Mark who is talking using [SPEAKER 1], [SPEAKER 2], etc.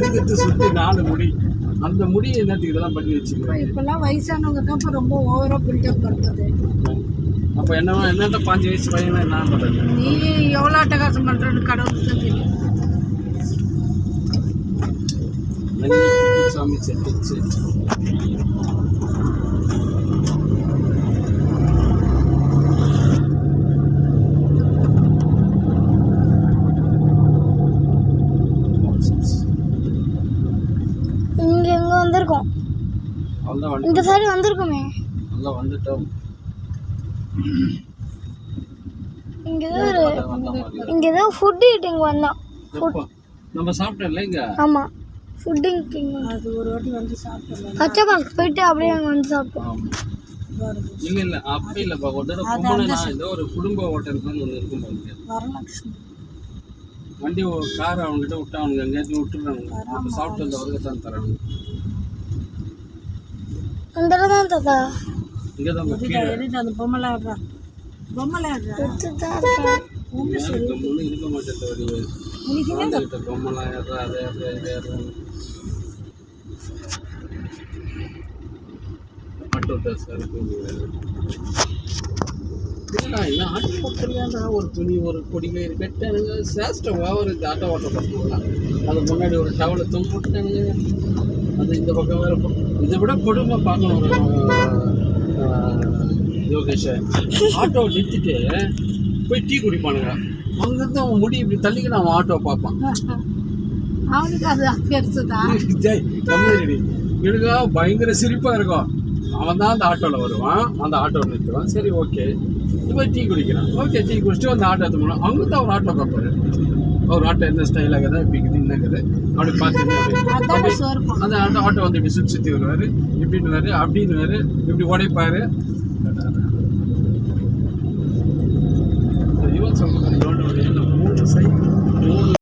[SPEAKER 1] இருக்கிறது சுற்றி 4 முடி. அந்த முடி என்னத்துக்கு இதெல்லாம் பண்ணி வச்சுக்கிறேன்.
[SPEAKER 2] இப்பெல்லாம் வயசானவங்க தான் இப்போ ரொம்ப ஓவராக பில்டப் பண்ணுறது.
[SPEAKER 1] அப்போ என்னட்ட 5 வயசு பையன் என்ன பண்ணுறது?
[SPEAKER 2] நீ எவ்வளோ அட்டகாசம் பண்ணுறன்னு கடவுளுக்கு தான் தெரியும்.
[SPEAKER 1] சாமி செட்டுச்சு.
[SPEAKER 3] இங்க எங்க வந்திருக்கோம்? இந்த சைடு வந்திருக்கோமே.
[SPEAKER 1] அங்க வந்துட்டோம்.
[SPEAKER 3] இங்க ஏதோ ஃபுட் ஈட்டிங் வந்தோம்.
[SPEAKER 1] நம்ம சாப்பிட்டோம்ல இங்க.
[SPEAKER 3] ஆமா, ஃபுட் ஈட்டிங்.
[SPEAKER 2] அது ஒரு வாட்டி வந்து சாப்பிட்டோம்.
[SPEAKER 3] பச்சை பாஸ் போயிட்டு அப்படியே அங்க வந்து சாப்பிட்டோம்.
[SPEAKER 1] இல்ல அப்படி இல்லப்பா. ஏதோ ஒரு குடும்ப ஹோட்டல் தான் ஒன்று இருக்கும் பாருங்க.
[SPEAKER 2] வரலட்சுமி
[SPEAKER 1] வண்டி கார் அவங்ககிட்ட விட்டு அவனுங்க எங்கேயாச்சும் விட்டுறானுங்க. அப்போ சாப்பிட்டு அந்த வருகத்தான் தரானுங்க.
[SPEAKER 3] அந்த தான் தாத்தா
[SPEAKER 1] இங்கே தான்
[SPEAKER 2] அந்த பொம்மை ஆடுறா.
[SPEAKER 1] இருக்க மாட்டேன் பொம்மைலாம் ஏறா அதை ஏறாங்க. ஆட்டோ சார் என்ன ஆட்டோ ஓட்டுறியாண்டா? ஒரு துணி ஒரு கொடிகள் கட்டானுங்க. சேஷ்டவா ஒரு ஆட்டோ ஓட்ட பார்த்துக்கலாம். அது முன்னாடி ஒரு டவலை தொங்க விட்டானுங்க. அது இந்த பக்கம் வேற. இதை விட கொடுமை பார்க்கணும். யோகேஷ் ஆட்டோ நிறுத்திட்டு போய் டீ குடிப்பானுங்க. அங்கேருந்து அவன் முடி இப்படி தள்ளிக்கிட்டு அவன் ஆட்டோ பார்ப்பான்.
[SPEAKER 2] அவனுக்கு அது பெருசுதான்.
[SPEAKER 1] எனக்கா பயங்கர சிரிப்பாக இருக்கும். அவன் தான் அந்த ஆட்டோவில் வருவான். அந்த ஆட்டோவில் நிறுத்துவான். சரி ஓகே போய் டீ குடிக்கிறான். ஓகே டீ குடிச்சிட்டு அந்த ஆட்டோ எடுத்து போனோம். அவங்க தான் ஒரு ஆட்டோ பார்ப்பாரு. அவர் ஆட்டோ எந்த ஸ்டைலாக இருக்குது இப்படி இருக்குது என்னக்குது அப்படி பார்த்துட்டு அந்த ஆட்டோ வந்து இப்படி சுற்றி வருவார். இப்படின்னு அப்படின்னு இப்படி உடைப்பார்.